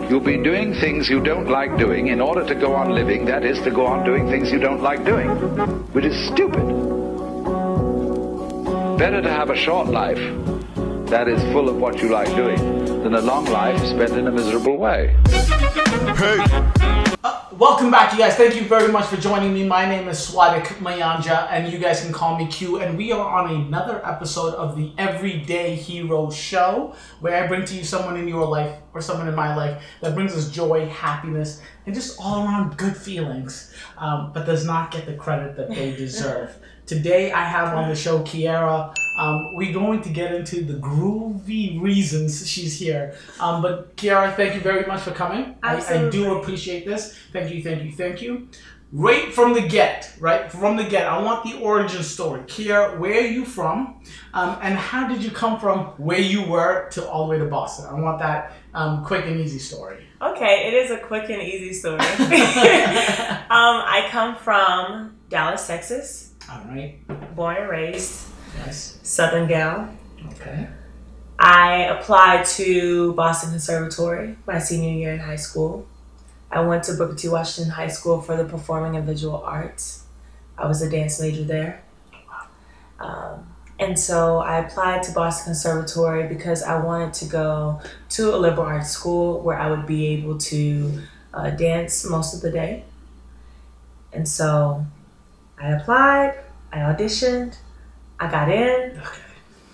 You'll be doing things you don't like doing in order to go on living, that is, to go on doing things you don't like doing, which is stupid. Better to have a short life that is full of what you like doing than a long life spent in a miserable way. Welcome back, you guys. Thank you very much for joining me. My name is Swadik Mayanja, and you guys can call me Q. And we are on another episode of the Everyday Hero Show, where I bring to you someone in your life or someone in my life that brings us joy, happiness, and just all around good feelings, but does not get the credit that they deserve. Today, I have on the show Keyaira. We're going to get into the groovy reasons she's here. But Keyaira, thank you very much for coming. I do appreciate this. Thank you, thank you, thank you. Right from the get, I want the origin story. Keyaira, where are you from? And how did you come from where you were to all the way to Boston? I want that quick and easy story. Okay, it is a quick and easy story. I come from Dallas, Texas. All right. Born and raised. Yes. Southern gal. Okay. I applied to Boston Conservatory my senior year in high school. I went to Booker T. Washington High School for the Performing and Visual Arts. I was a dance major there. And so I applied to Boston Conservatory because I wanted to go to a liberal arts school where I would be able to dance most of the day. And so I applied, I auditioned, I got in,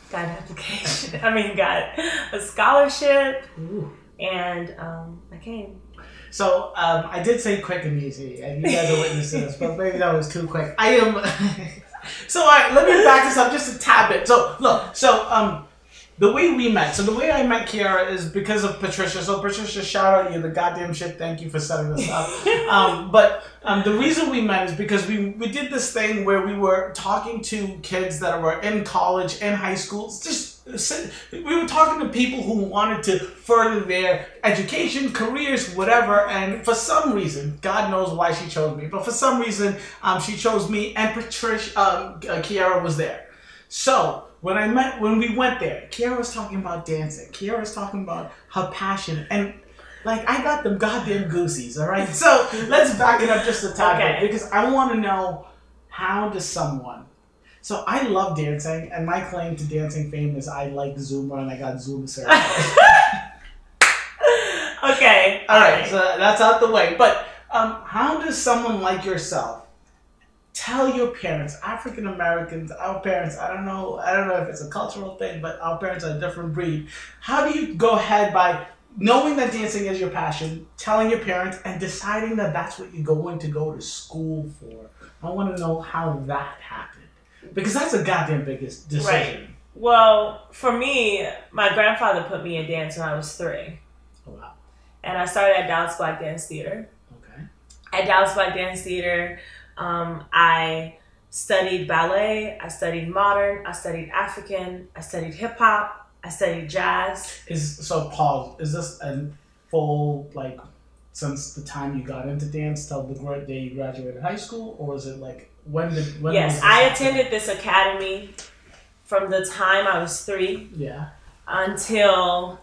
got an application, got a scholarship, and I came. So I did say quick and easy, and you guys are witnessing this, but maybe that was too quick. So all right, let me back this up just a tad bit. So look, the way we met, the way I met Keyaira is because of Patricia. So Patricia, shout out, you're the goddamn shit. Thank you for setting this up. But the reason we met is because we did this thing where we were talking to kids that were in college, in high school. We were talking to people who wanted to further their education, careers, whatever. And for some reason, God knows why she chose me, but for some reason, she chose me, and Keyaira was there. So when we went there, Keyaira was talking about dancing. Keyaira was talking about her passion, and like I got them goddamn goosies. All right, so let's back it up just a tad bit because I want to know, how does someone? So I love dancing, and my claim to dancing fame is I like Zumba, and I got Zumba certified. Okay, all right, so that's out the way. But how does someone like yourself tell your parents, African Americans, our parents, I don't know if it's a cultural thing, but our parents are a different breed. How do you go ahead by knowing that dancing is your passion, telling your parents, and deciding that that's what you're going to go to school for? I want to know how that happened, because that's a goddamn biggest decision. Right. Well, for me, my grandfather put me in dance when I was 3. Oh, wow. And I started at Dallas Black Dance Theater. Okay. At Dallas Black Dance Theater, I studied ballet, I studied modern, I studied African, I studied hip hop, I studied jazz. Pause. Is this a full, like, since the time you got into dance till the day you graduated high school, or was it like when Yes, I attended this academy from the time I was 3. Yeah. Until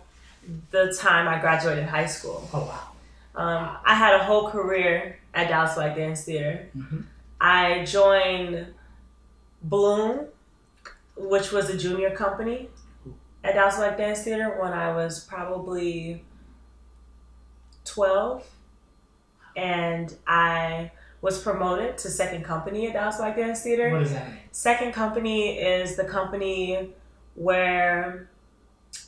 the time I graduated high school. Oh wow. I had a whole career at Dallas Black Dance Theater. Mm-hmm. I joined Bloom, which was a junior company at Dallas Black Dance Theater when I was probably 12. And I was promoted to second company at Dallas Black Dance Theater. What does that mean? Second company is the company where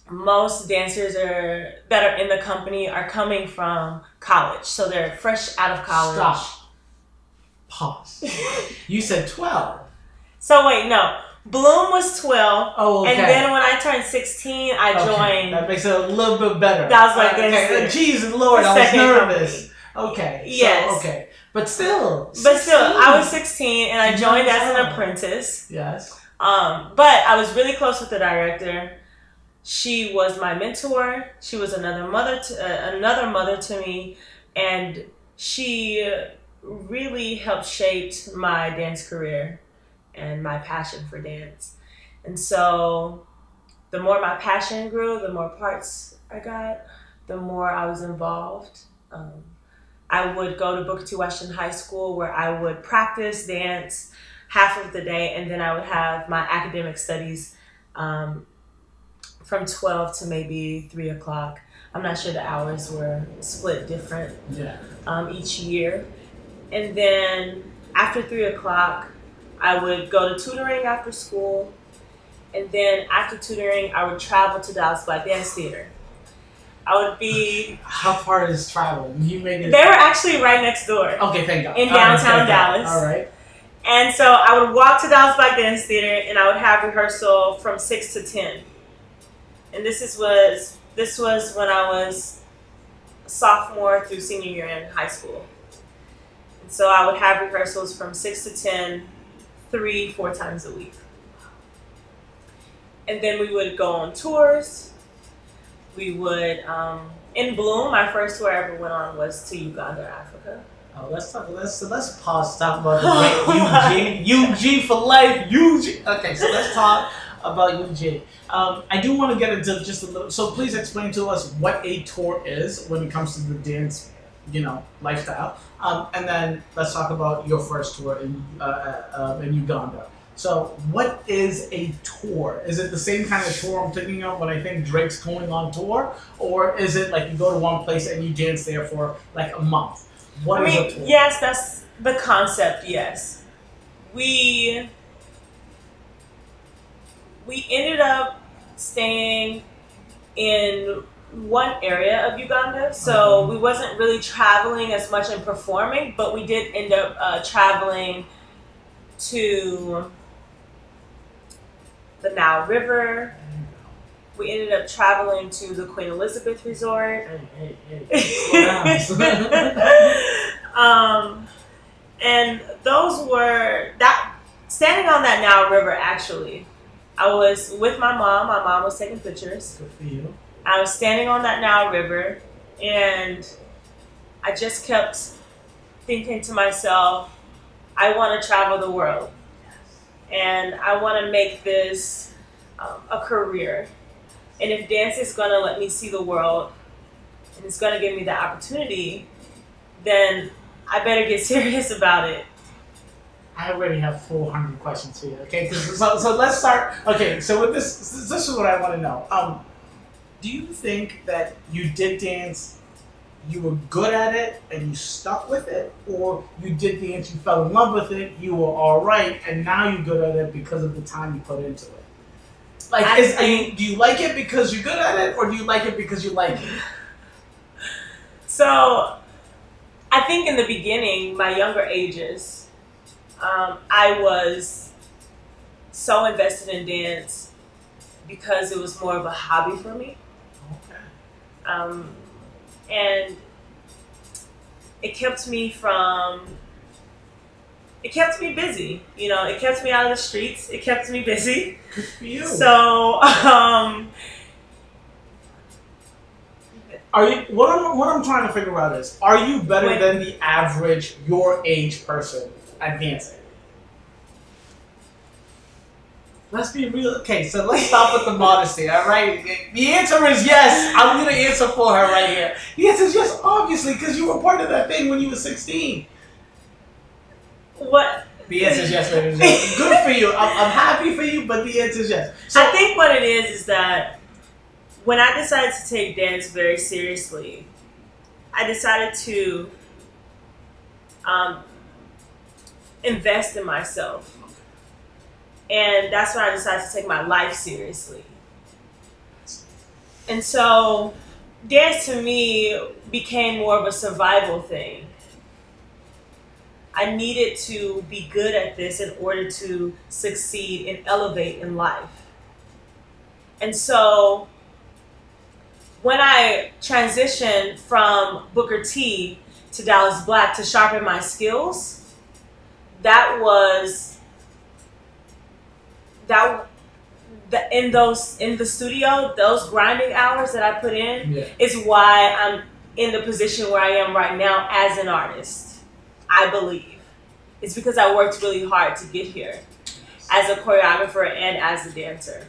most dancers that are in the company are coming from college. So they're fresh out of college. Stop. Pause. You said 12. So wait, no. Bloom was 12. Oh, okay. And then when I turned 16, I joined. That makes it a little bit better. That was like this. Jesus Lord, I was nervous. Okay. Yes. So, okay. But still. I was 16 and I joined as an apprentice. Yes. But I was really close with the director. She was my mentor. She was another mother to me, and she really helped shape my dance career and my passion for dance. And so the more my passion grew, the more parts I got, the more I was involved. I would go to Booker T. Washington High School where I would practice dance half of the day, and then I would have my academic studies from 12 to maybe 3 o'clock. I'm not sure the hours were split different each year. And then after 3 o'clock, I would go to tutoring after school. And then after tutoring, I would travel to Dallas Black Dance Theater. I would be... How far is travel? You make it... They were actually right next door. Okay, thank God. In downtown Dallas. All right. And so I would walk to Dallas Black Dance Theater, and I would have rehearsal from 6 to 10. And this was when I was sophomore through senior year in high school. And so I would have rehearsals from 6 to 10, 3-4 times a week. And then we would go on tours. We would, in Bloom, my first tour I ever went on was to Uganda, Africa. Oh, let's pause to talk about the great UG for life, UG. Okay, so let's talk about UG. I do want to get into just a little, so please explain to us what a tour is when it comes to the dance, lifestyle. And then let's talk about your first tour in Uganda. So what is a tour? Is it the same kind of tour I'm thinking of when I think Drake's going on tour? Or is it like you go to one place and you dance there for like a month? What is a tour? Yes, that's the concept, yes. We ended up staying in one area of Uganda, so we wasn't really traveling as much and performing, but we did end up traveling to the Nile River. We ended up traveling to the Queen Elizabeth Resort. And those were, standing on that Nile River, actually, I was with my mom. My mom was taking pictures. Good for you. I was standing on that Nile River, and I just kept thinking to myself, I want to travel the world. And I want to make this a career. And if dance is going to let me see the world, and it's going to give me the opportunity, then I better get serious about it. I already have 400 questions for you, okay? So let's start. Okay, so with this is what I want to know. Do you think that you did dance, you were good at it, and you stuck with it? Or you did dance, you fell in love with it, you were all right, and now you're good at it because of the time you put into it? Like, do you like it because you're good at it, or do you like it because you like it? So, I think in the beginning, my younger ages, I was so invested in dance because it was more of a hobby for me. Okay. And it kept me busy. It kept me out of the streets. It kept me busy. Good for you. So, what I'm trying to figure out is, are you better than the average your age person at dancing? Let's be real. Okay, so let's stop with the modesty, all right? The answer is yes. I'm going to answer for her right here. The answer is yes, obviously, because you were part of that thing when you were 16. What? The answer is yes, ladies and gentlemen. Good for you. I'm happy for you, but the answer is yes. So, I think what it is that when I decided to take dance very seriously, I decided to invest in myself. And that's when I decided to take my life seriously. And so dance to me became more of a survival thing. I needed to be good at this in order to succeed and elevate in life. And so when I transitioned from Booker T to Dallas Black to sharpen my skills, that was in the studio, those grinding hours that I put in is why I'm in the position where I am right now as an artist. I believe it's because I worked really hard to get here as a choreographer and as a dancer.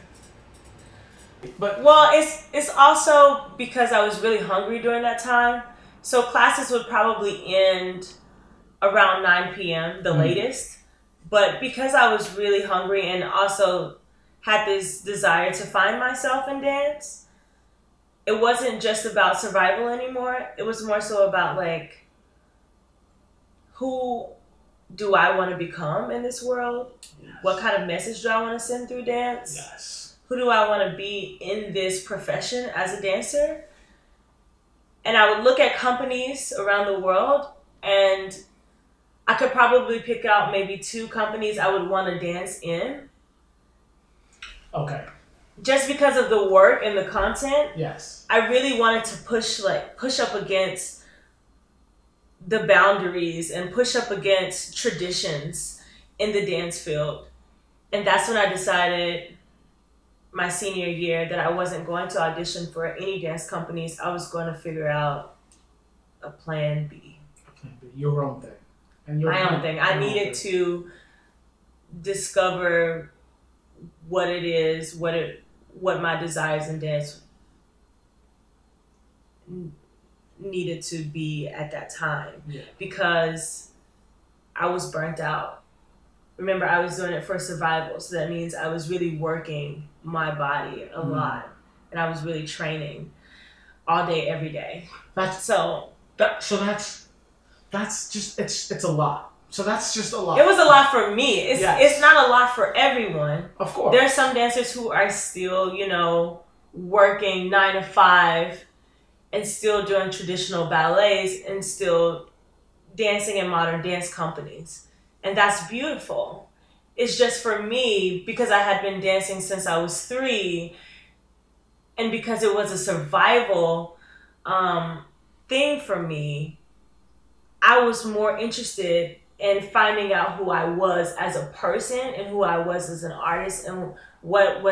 But well, it's also because I was really hungry during that time. So classes would probably end around 9 p.m. the latest. But because I was really hungry and also had this desire to find myself in dance, it wasn't just about survival anymore. It was more so about like, who do I want to become in this world? Yes. What kind of message do I want to send through dance? Yes. Who do I want to be in this profession as a dancer? And I would look at companies around the world, and I could probably pick out maybe 2 companies I would want to dance in. Okay. Just because of the work and the content. Yes. I really wanted to push up against the boundaries and push up against traditions in the dance field. And that's when I decided my senior year that I wasn't going to audition for any dance companies. I was going to figure out a plan B. Your own thing. And my own thing. I needed to discover what it is, what my desires in dance needed to be at that time, because I was burnt out. Remember, I was doing it for survival, so that means I was really working my body a lot, and I was really training all day, every day. That's just it's a lot. So that's just a lot. It was a lot for me. It's not a lot for everyone. Of course. There are some dancers who are still, working 9 to 5 and still doing traditional ballets and still dancing in modern dance companies. And that's beautiful. It's just for me, because I had been dancing since I was 3, and because it was a survival thing for me, I was more interested in finding out who I was as a person and who I was as an artist and what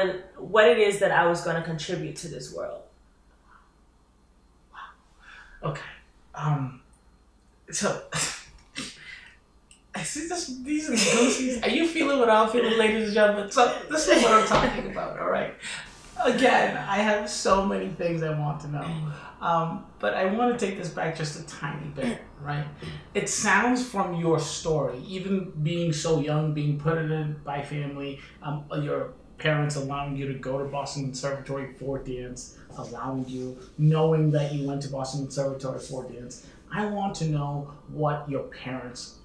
it is that I was going to contribute to this world. Okay. So I see these are goosies. Are you feeling what I'm feeling, ladies and gentlemen? So this is what I'm talking about, all right? Again, I have so many things I want to know. But I want to take this back just a tiny bit, right? It sounds from your story, even being so young, being put in by family, your parents allowing you to go to Boston Conservatory for dance, allowing you, knowing that you went to Boston Conservatory for dance. I want to know what your parents'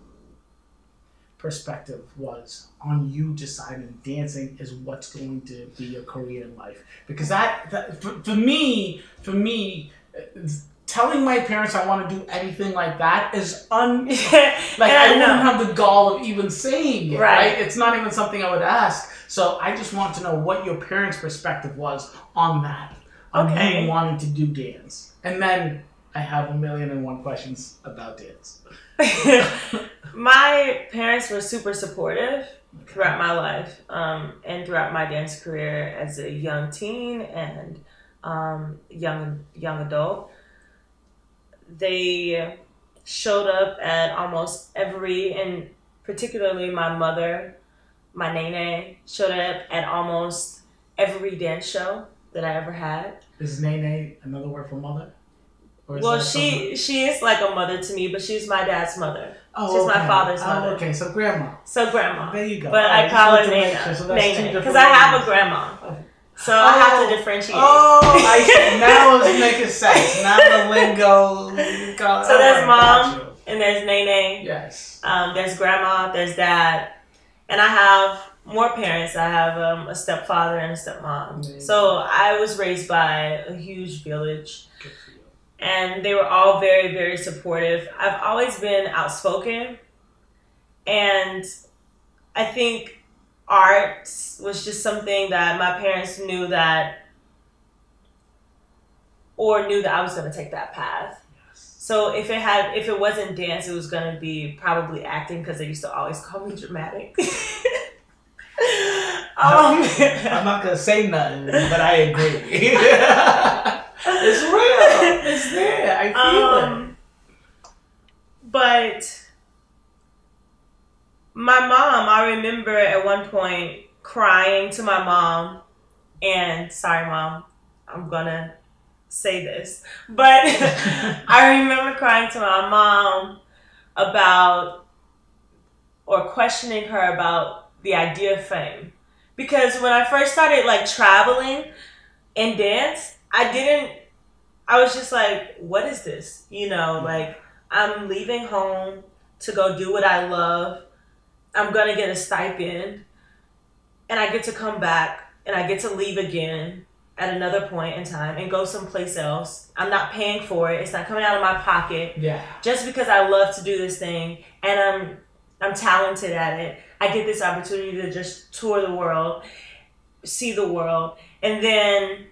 perspective was on you deciding dancing is what's going to be your career in life. Because that for me, telling my parents I want to do anything like that is I wouldn't have the gall of even saying it, right? It's not even something I would ask. So I just want to know what your parents' perspective was on that, on you wanting to do dance. And then I have 1,000,001 questions about dance. My parents were super supportive throughout my life, and throughout my dance career as a young teen and young adult. They showed up at almost every, and particularly my mother, my nene, showed up at almost every dance show that I ever had. Is nene another word for mother? Well, she is like a mother to me, but she's my dad's mother. Oh, she's my father's mother. Oh, okay, so grandma. So grandma. There you go. But I call her Nene because I have a grandma. Okay. So I have to differentiate. Oh, I see. Now it's making sense. Now the lingo. So there's mom, and there's Nene. Yes. There's grandma, there's dad, and I have more parents. I have a stepfather and a stepmom. Amazing. So I was raised by a huge village. Good for you. And they were all very, very supportive. I've always been outspoken. And I think art was just something that my parents knew that I was going to take that path. Yes. So if it wasn't dance, it was going to be probably acting, because they used to always call me dramatic. I'm not going to say nothing, but I agree. It's real. It's there. I feel it. But my mom, I remember at one point crying to my mom And sorry, Mom, I'm gonna say this, but I remember crying to my mom about, or questioning her about the idea of fame. Because when I first started like traveling in dance, I was just like, what is this? You know, like I'm leaving home to go do what I love. I'm going to get a stipend and I get to come back and I get to leave again at another point in time and go someplace else. I'm not paying for it. It's not coming out of my pocket. Yeah. Just because I love to do this thing and I'm talented at it. I get this opportunity to just tour the world, see the world. And then,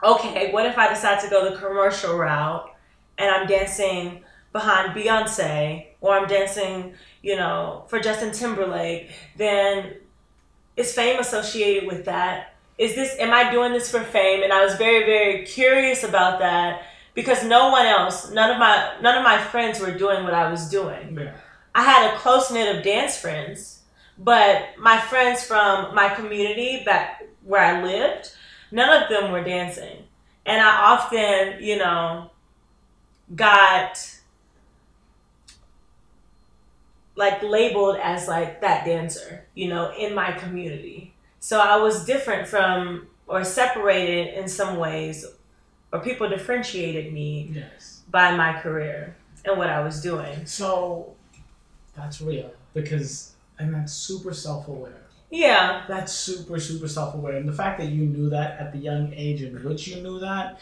okay, what if I decide to go the commercial route and I'm dancing behind Beyonce or I'm dancing, you know, for Justin Timberlake? Then is fame associated with that? Am I doing this for fame? And I was very, very curious about that because no one else, none of my friends were doing what I was doing. Yeah. I had a close knit of dance friends, but my friends from my community back where I lived, none of them were dancing. And I often, you know, got like labeled as like that dancer, you know, in my community. So I was different from, or separated in some ways, or people differentiated me by my career and what I was doing. So that's real and that's super self-aware. Yeah. That's super, super self-aware. And the fact that you knew that at the young age in which you knew that,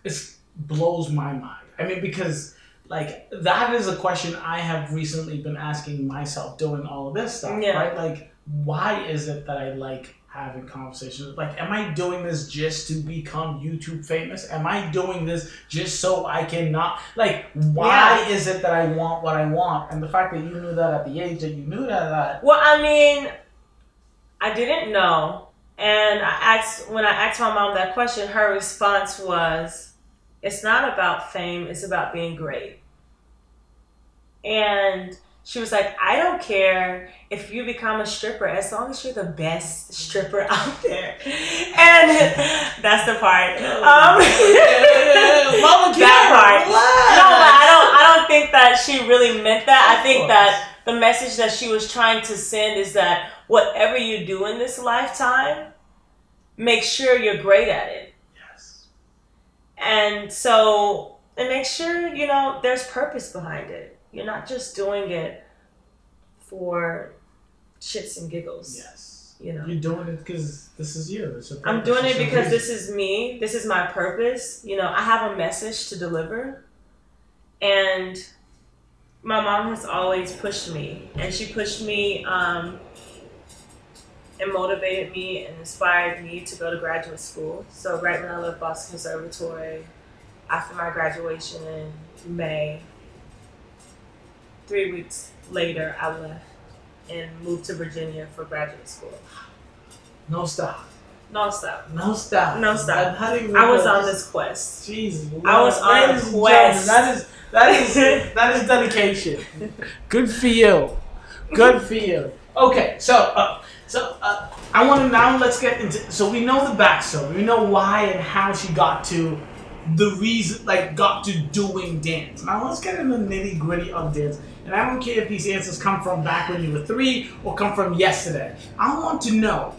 it blows my mind. I mean, because like that is a question I have recently been asking myself doing all of this stuff, right? Like, why is it that I like having conversations? Like, am I doing this just to become YouTube famous? Am I doing this just so I can not, like, why is it that I want what I want? And the fact that you knew that at the age that you knew that. Well, I mean, I didn't know. And when I asked my mom that question, her response was, it's not about fame, it's about being great. And she was like, I don't care if you become a stripper as long as you're the best stripper out there. And that's the part. Mama, that part. No, but I don't think that she really meant that. I think that the message that she was trying to send is that whatever you do in this lifetime, make sure you're great at it. Yes. And so, and make sure, you know, there's purpose behind it. You're not just doing it for shits and giggles. Yes. You know. You're doing it because this is you. I'm doing it because this is me. This is my purpose. You know, I have a message to deliver. And my mom has always pushed me. And she pushed me and motivated me and inspired me to go to graduate school. So right when I left Boston Conservatory, after my graduation in May, 3 weeks later, I left and moved to Virginia for graduate school. No stop. No stop. No stop. No stop. I was on this quest. Jesus. I was on a quest. That is dedication. Good for you. Good for you. Okay, so I want to now let's get into. So we know the backstory. We know why and how she got to the reason, like got to doing dance. Now let's get into the nitty gritty of dance. And I don't care if these answers come from back when you were 3 or come from yesterday. I want to know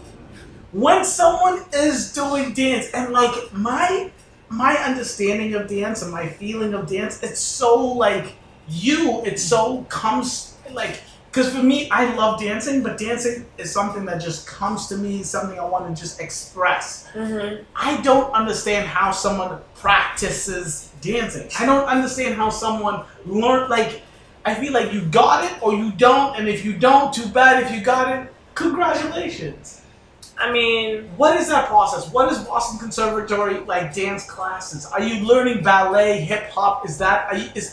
when someone is doing dance and like my understanding of dance and my feeling of dance, it's so like it so comes like, because for me, I love dancing, but dancing is something that just comes to me, something I want to just express. Mm-hmm. I don't understand how someone practices dancing. I don't understand how someone learn, like, I feel like you got it or you don't, and if you don't, too bad. If you got it, congratulations. I mean, what is that process? What is Boston Conservatory like dance classes? Are you learning ballet, hip hop? Is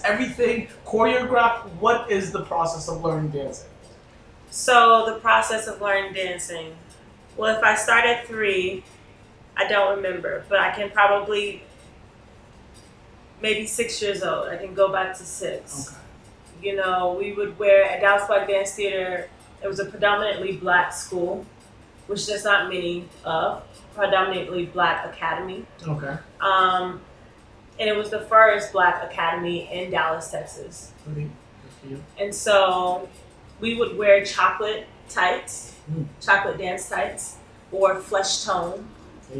everything choreographed? What is the process of learning dancing? So the process of learning dancing. Well, if I start at 3, I don't remember, but I can probably maybe 6 years old. I can go back to 6. Okay. You know, we would wear at Dallas Black Dance Theater. It was a predominantly black school. which there's not many of, predominantly Black academy. Okay. And it was the first Black academy in Dallas, Texas. Good for you. And so we would wear chocolate tights, chocolate dance tights, or flesh tone.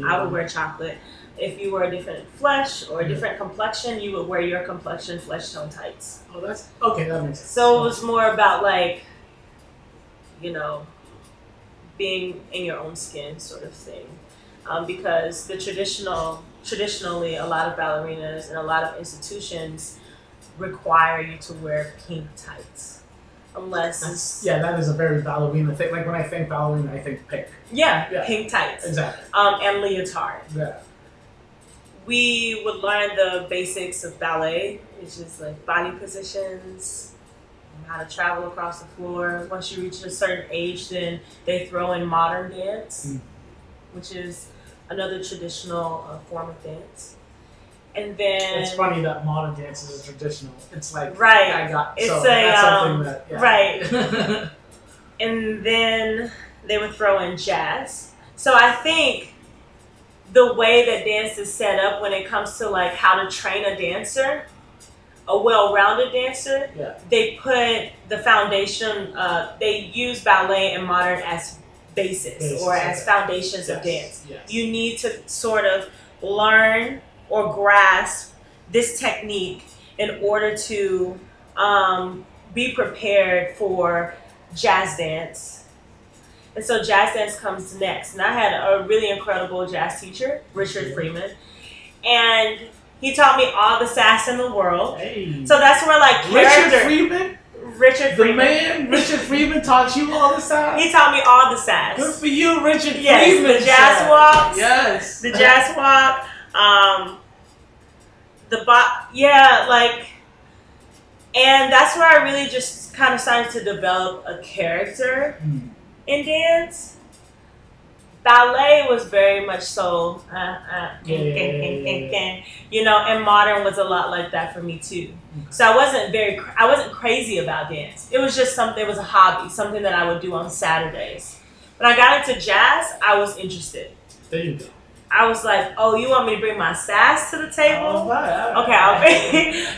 I would wear chocolate. If you were a different flesh or a different complexion, you would wear your complexion flesh tone tights. Oh, that's okay. That makes sense. So it was more about like, you know, being in your own skin sort of thing. Because the traditionally, a lot of ballerinas and a lot of institutions require you to wear pink tights. Unless that is a very ballerina thing. Like when I think ballerina, I think pink. Yeah, pink tights. Exactly. And leotard. Yeah. We would learn the basics of ballet, which is like body positions, how to travel across the floor. Once you reach a certain age, then they throw in modern dance, which is another traditional form of dance. And then it's funny that modern dance is a traditional. It's like right. That's something that right. And then they would throw in jazz. So I think the way that dance is set up when it comes to like how to train a dancer, a well-rounded dancer, they put the foundation. They use ballet and modern as basis or as foundations of dance. Yes. You need to sort of learn or grasp this technique in order to be prepared for jazz dance. And so jazz dance comes next. And I had a really incredible jazz teacher, Richard Freeman. And he taught me all the sass in the world. Hey. So that's where like character... Richard Freeman. The man, Richard Freeman, taught you all the sass? He taught me all the sass. Good for you, Richard Freeman. Yes, the jazz walks. Yes. The jazz walk. And that's where I really just kind of started to develop a character in dance. Ballet was very much so, you know, and modern was a lot like that for me too. So I wasn't crazy about dance. It was just something, it was a hobby, something that I would do on Saturdays. When I got into jazz, I was interested. There you go. I was like, oh, you want me to bring my sass to the table? Oh, right. Okay,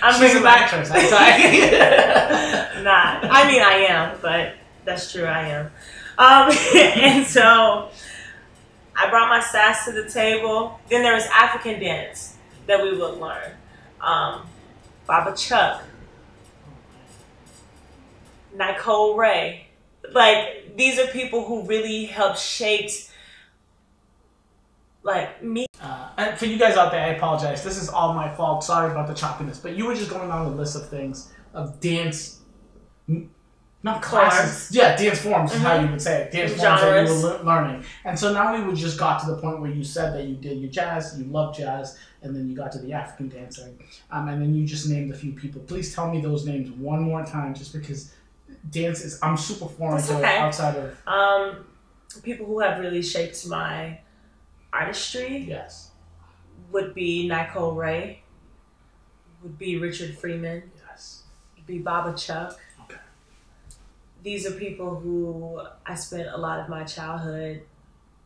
I'm bringing my actress. I'm sorry. Nah, I mean I am, but that's true, I am. And so I brought my sass to the table. Then there was African dance that we would learn. Baba Chuck, Nicole Ray. Like, these are people who really helped shape like me. And for you guys out there, I apologize. This is all my fault. Sorry about the choppiness. But you were just going down the list of things of dance, not classes. Yeah, dance forms is how you would say it. Dance forms that you were learning. And so now we just got to the point where you said that you did your jazz, you love jazz, and then you got to the African dancing. And then you just named a few people. Please tell me those names one more time, just because dance is, I'm super foreign to it outside of... people who have really shaped my artistry would be Nicole Ray, would be Richard Freeman, would be Baba Chuck. Okay. These are people who I spent a lot of my childhood,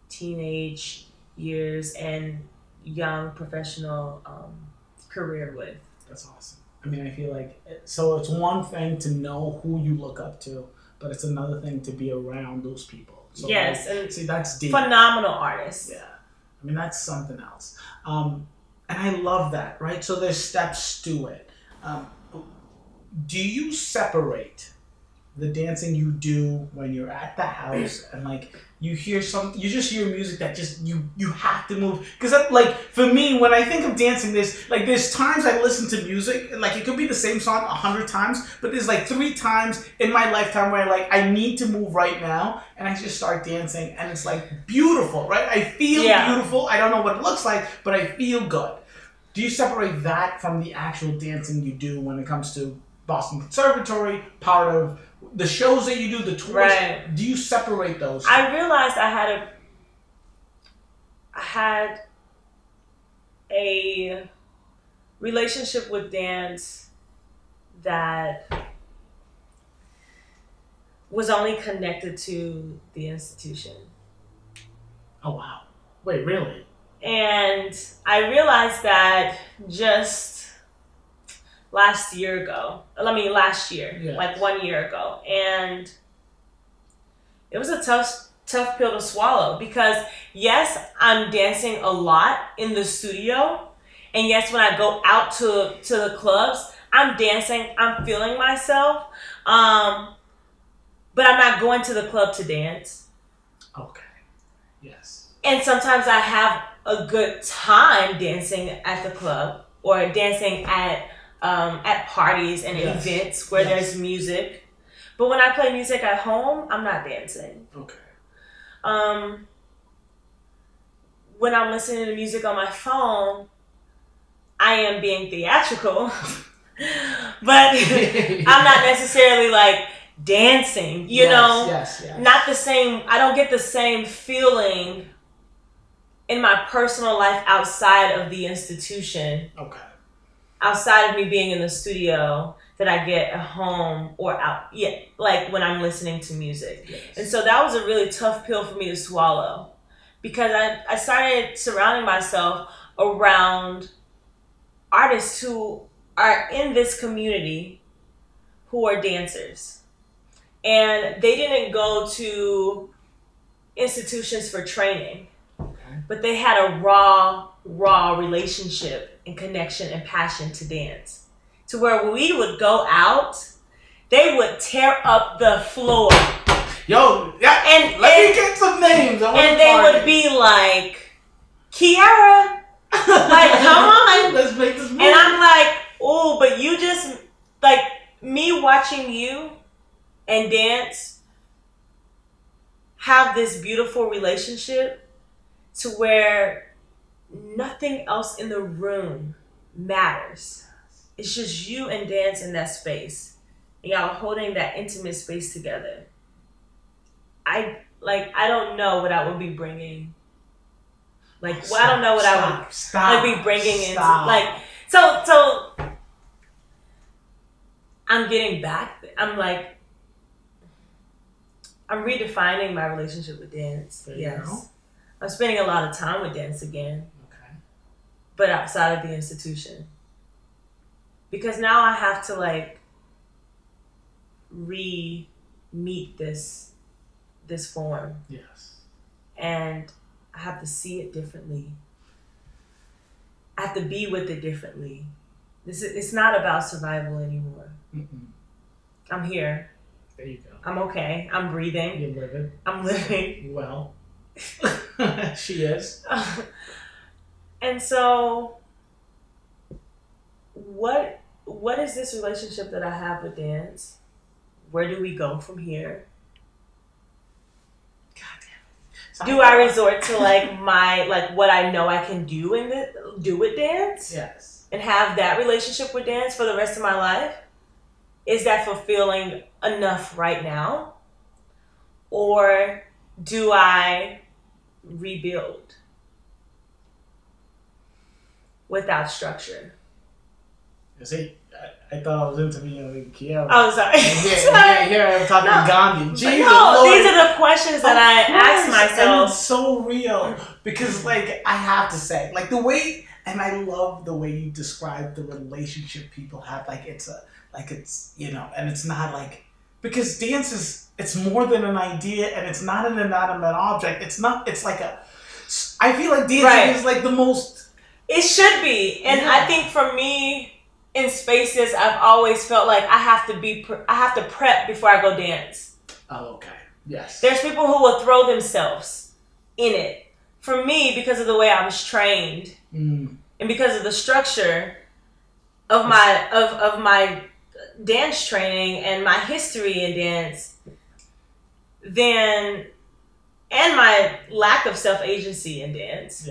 teenage years, and young professional career with. That's awesome. I mean, I feel like, so it's one thing to know who you look up to, but it's another thing to be around those people. So yes, like, and see, that's deep. Phenomenal artists. Yeah. I mean, that's something else. And I love that, right? So there's steps to it. Do you separate the dancing you do when you're at the house and like you just hear music that just you have to move? Because like for me, when I think of dancing, there's times I listen to music, like it could be the same song 100 times, but there's like 3 times in my lifetime where like I need to move right now, and I just start dancing, and it's like beautiful, right? I feel beautiful. I don't know what it looks like, but I feel good. Do you separate that from the actual dancing you do when it comes to Boston Conservatory, part of the shows that you do, the tours? Right. Do you separate those? I realized I had a relationship with dance that was only connected to the institution. Oh, wow. Wait, really? And I realized that just last year, Yes. like 1 year ago. And it was a tough pill to swallow because yes, I'm dancing a lot in the studio. And yes, when I go out to the clubs, I'm dancing, I'm feeling myself. But I'm not going to the club to dance. Okay. Yes. And sometimes I have a good time dancing at the club or dancing at parties and Yes. events where there's music. But when I play music at home, I'm not dancing. Okay. When I'm listening to music on my phone, I am being theatrical. But I'm not necessarily like dancing, you know? Yes. Not the same, I don't get the same feeling in my personal life outside of the institution. Okay. Outside of me being in the studio that I get at home or out, like when I'm listening to music. Yes. And so that was a really tough pill for me to swallow because I started surrounding myself around artists who are in this community who are dancers. And they didn't go to institutions for training, but they had a raw relationship and connection and passion to dance. To where when we would go out, they would tear up the floor. Yo, yeah, and let me get some names. And they would be like, Keyaira, like, come on. Let's make this move. And I'm like, oh, but you just, like, me watching you and dance have this beautiful relationship to where nothing else in the room matters. It's just you and dance in that space. And y'all holding that intimate space together. I don't know what I would be bringing. I don't know what I would be bringing into, like, so I'm getting back. I'm redefining my relationship with dance. Yes. I'm spending a lot of time with dance again. Okay. But outside of the institution. Because now I have to re-meet this form. Yes. And I have to see it differently. I have to be with it differently. It's not about survival anymore. Mm-mm. I'm here. There you go. I'm okay. I'm breathing. You're living. I'm living. Well. She is. And so, what is this relationship that I have with dance? Where do we go from here? God damn it. Do I resort to what I know I can do do with dance? Yes. And have that relationship with dance for the rest of my life? Is that fulfilling enough right now? Or do I rebuild without structure? See, I thought I was interviewing Keyaira. Oh, sorry. Here I'm talking to Gandhi. Jesus No, Lord. these are the questions that I ask myself. And it's so real because, I have to say, the way, and I love the way you describe the relationship people have. And it's not because dance it's more than an idea, and it's not an inanimate object. It's not. It's I feel like dancing is the most. It should be, and I think for me. In spaces, I've always felt like I have to prep before I go dance. Oh, okay. Yes. There's people who will throw themselves in it. For me, because of the way I was trained, and because of the structure of my dance training and my history in dance, and my lack of self-agency in dance,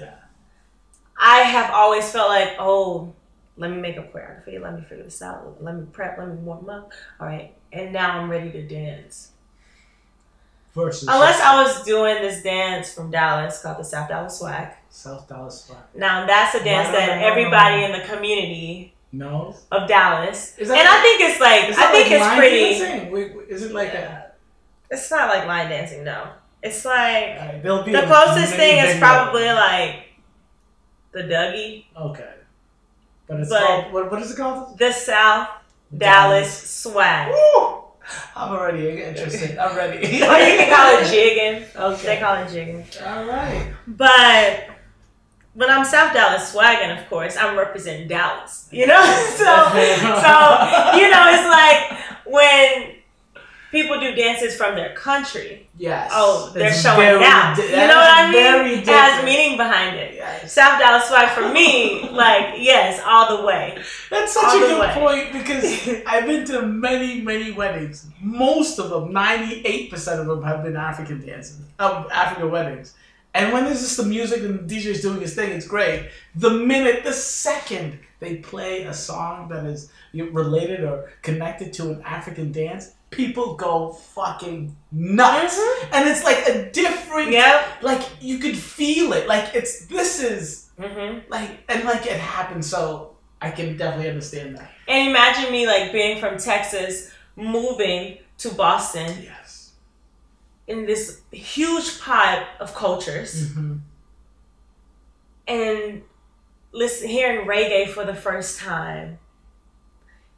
I have always felt like, oh. Let me make a choreography. Let me figure this out. Let me prep. Let me warm up. All right. And now I'm ready to dance. Unless I was doing this dance from Dallas called the South Dallas Swag. South Dallas Swag. Now that's a dance that everybody in the community knows of Dallas. Is that and I think it's it's pretty. dancing? Is it a... It's not like line dancing, no. It's like Right, the closest thing is probably like the Dougie. Okay. But it's called, what is it called? The South Dallas Swag. Woo! I'm already interested. I'm ready. Or you can call it jigging. Okay. They call it jigging. All right. But when I'm South Dallas swagging, of course, I'm representing Dallas. You know? so you know, it's like when people do dances from their country. Yes. Oh, they're showing out. You know what I mean? It has meaning behind it. Yes. South Dallas swag for me, like, yes, all the way. That's such a good point because I've been to many, many weddings. Most of them, 98% of them have been African dances, African weddings. And when there's just the music and the DJ's doing his thing, it's great. The second they play a song that is related or connected to an African dance, people go fucking nuts. Mm-hmm. And it's like a different, like you could feel it. Like like, and like it happened. So I can definitely understand that. And imagine me like being from Texas, moving to Boston. Yes. In this huge pot of cultures. Mm-hmm. And hearing reggae for the first time.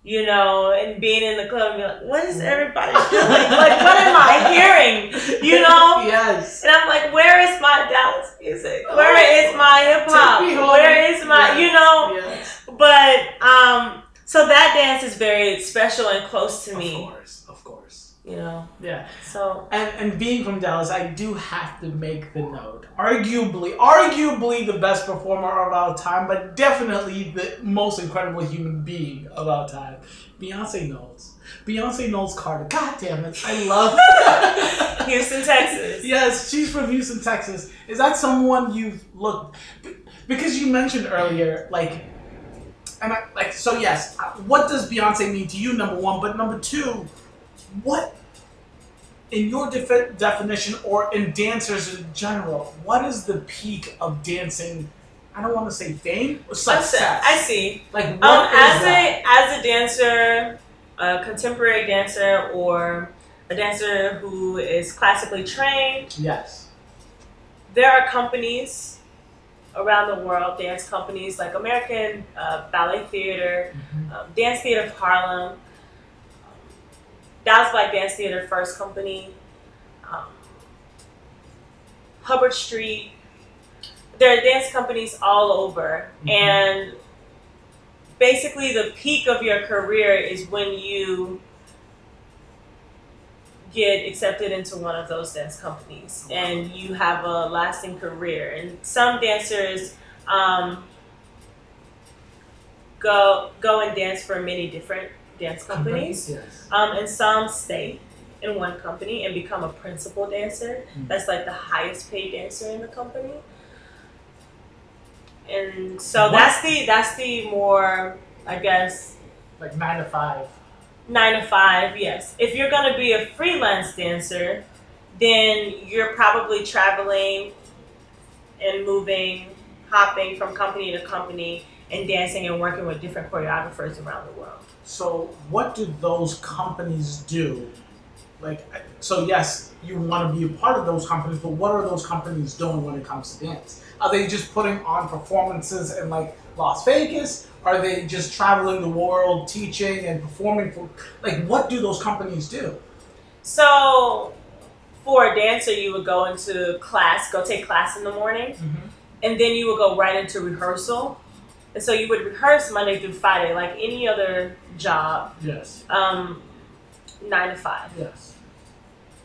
You know, and being in the club and be like, what is everybody doing? Like, what am I hearing? You know? Yes. And I'm like, where is my Dallas music? Where is my hip hop? Where is my, you know? Yes. But, so that dance is very special and close to me. Of course. You know? Yeah. So. And being from Dallas, I do have to make the note. Arguably the best performer of our time, but definitely the most incredible human being of our time. Beyonce Knowles. Beyonce Knowles Carter. God damn it. I love Houston, Texas. Yes, she's from Houston, Texas. Is that someone you've looked... Because you mentioned earlier, like... And so yes, what does Beyonce mean to you, number one? But number two, what, in your definition or in dancers in general, what is the peak of dancing? I don't want to say fame or success. I see. Like what as a dancer, a contemporary dancer, or a dancer who is classically trained. Yes. There are companies around the world, dance companies like American Ballet Theater, Dance Theater of Harlem, Dallas Black Dance Theater First Company, Hubbard Street. There are dance companies all over, and basically the peak of your career is when you get accepted into one of those dance companies and you have a lasting career. And some dancers go and dance for many different dance companies. Yes. And some stay in one company and become a principal dancer. That's like the highest paid dancer in the company. And so that's the more, I guess, like 9 to 5. 9 to 5, yes. If you're going to be a freelance dancer, then you're probably traveling and moving, hopping from company to company and dancing and working with different choreographers around the world. So what do those companies do? Like, so yes, you want to be a part of those companies, but what are those companies doing when it comes to dance? Are they just putting on performances in like Las Vegas? Are they just traveling the world, teaching and performing for, like, what do those companies do? So for a dancer, you would go into class, go take class in the morning, and then you would go right into rehearsal. And so you would rehearse Monday through Friday, like any other job. Yes. 9 to 5. Yes.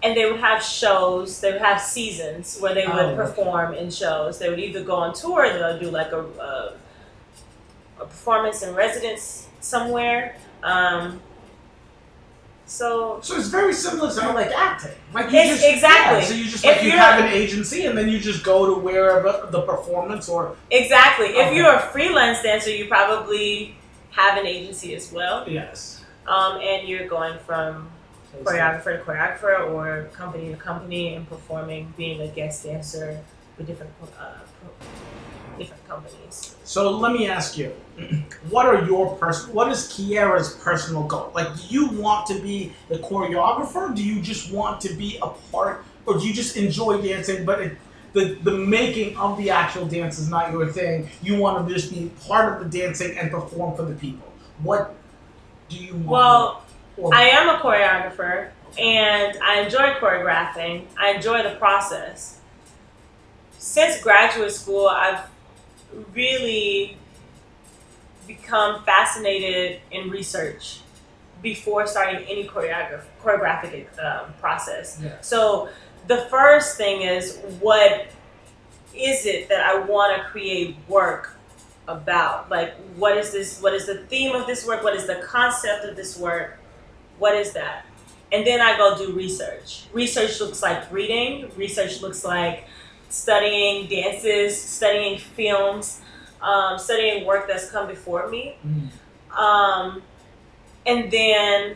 And they would have shows, they would have seasons where they would perform in shows. They would either go on tour, they'll do like a performance in residence somewhere. So it's very similar to like acting. Like you exactly. Yeah, so you just like you have an agency and then you just go to wherever the performance or exactly. If you're a freelance dancer, you probably have an agency as well. Yes. And you're going from choreographer to choreographer or company to company and performing, being a guest dancer with different companies. So let me ask you, what is Keyaira's personal goal? Like, do you want to be the choreographer? Do you just want to be a part or do you just enjoy dancing, but the making of the actual dance is not your thing? You want to just be part of the dancing and perform for the people. What do you want? Well, I am a choreographer, and I enjoy choreographing. I enjoy the process. Since graduate school, I've really become fascinated in research before starting any choreographic process. Yeah. So the first thing is, what is it that I want to create work about? Like, what is this? What is the theme of this work? What is the concept of this work? What is that? And then I go do research. Research looks like reading. Research looks like studying dances, studying films, studying work that's come before me. And then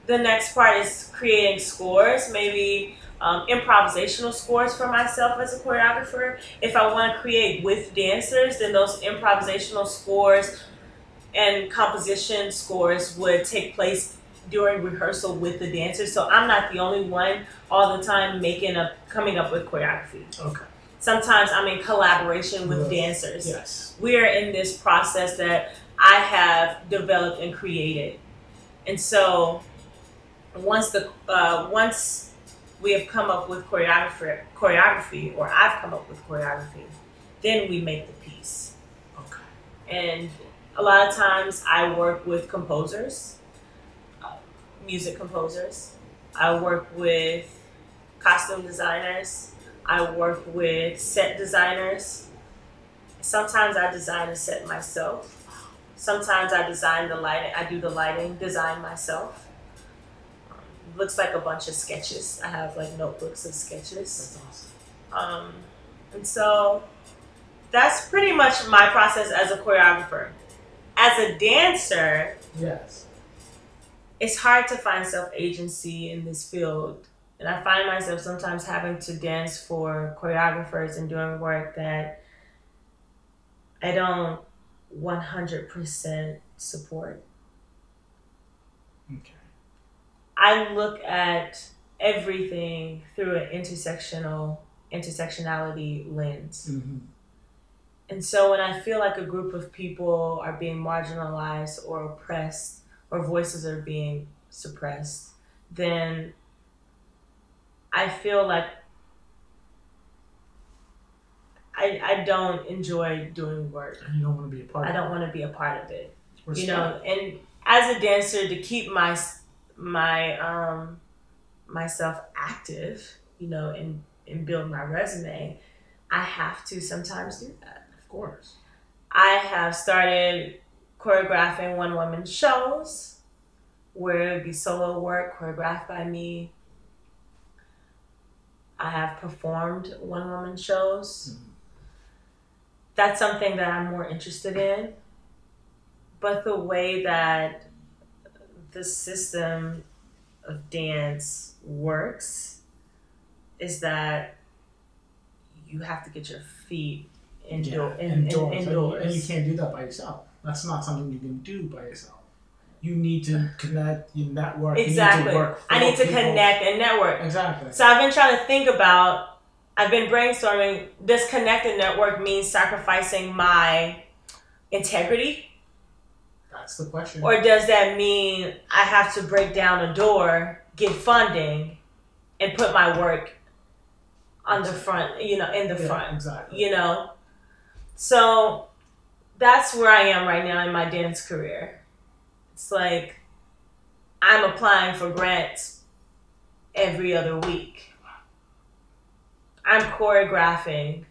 the next part is creating scores, maybe improvisational scores for myself as a choreographer. If I want to create with dancers, then those improvisational scores and composition scores would take place during rehearsal with the dancers. So I'm not the only one all the time coming up with choreography. Okay. Sometimes I'm in collaboration with dancers. Yes. We're in this process that I have developed and created. And so once we have come up with choreography, or I've come up with choreography, then we make the piece. Okay. And a lot of times I work with composers, music composers. I work with costume designers. I work with set designers. Sometimes I design a set myself. Sometimes I design the lighting. I do the lighting design myself. Looks like a bunch of sketches. I have like notebooks of sketches. That's awesome. And so that's pretty much my process as a choreographer. As a dancer, yes, it's hard to find self-agency in this field. And I find myself sometimes having to dance for choreographers and doing work that I don't 100% support. Okay. I look at everything through an intersectionality lens. Mm-hmm. And so when I feel like a group of people are being marginalized or oppressed, or voices are being suppressed, then I feel like I don't enjoy doing work. You don't want to be a part of it. I don't want to be a part of it. Respect. You know, and as a dancer, to keep myself active, you know, and build my resume, I have to sometimes do that. Of course. I have started choreographing one-woman shows where it would be solo work choreographed by me. I have performed one-woman shows. Mm-hmm. That's something that I'm more interested in. But the way that the system of dance works is that you have to get your feet indoors. And you can't do that by yourself. That's not something you can do by yourself. You need to connect, you network. Exactly. You need to work I need to people. connect and network. Exactly. So I've been trying to think about, I've been brainstorming, does connect and network mean sacrificing my integrity? That's the question. Or does that mean I have to break down a door, get funding, and put my work on the front, you know, in the front. Exactly. You know? So that's where I am right now in my dance career. It's like I'm applying for grants every other week. I'm choreographing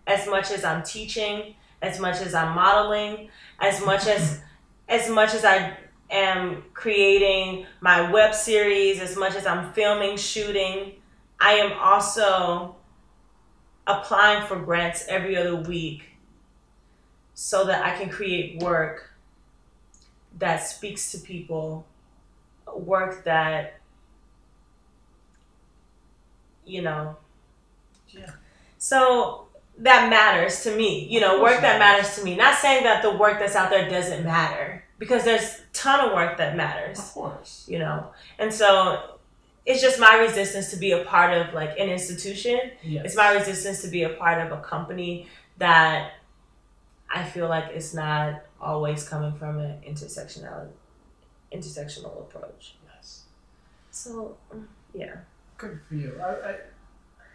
as much as I'm teaching, as much as I'm modeling, as much as I am creating my web series, as much as I'm filming, shooting. I am also applying for grants every other week so that I can create work that speaks to people, work that, you know. Yeah. So that matters to me, you know, work that matters to me. Not saying that the work that's out there doesn't matter, because there's a ton of work that matters. Of course. You know, and so it's just my resistance to be a part of like an institution. Yes. It's my resistance to be a part of a company that I feel like it's not always coming from an intersectional approach. Yes. So, yeah. Good for you.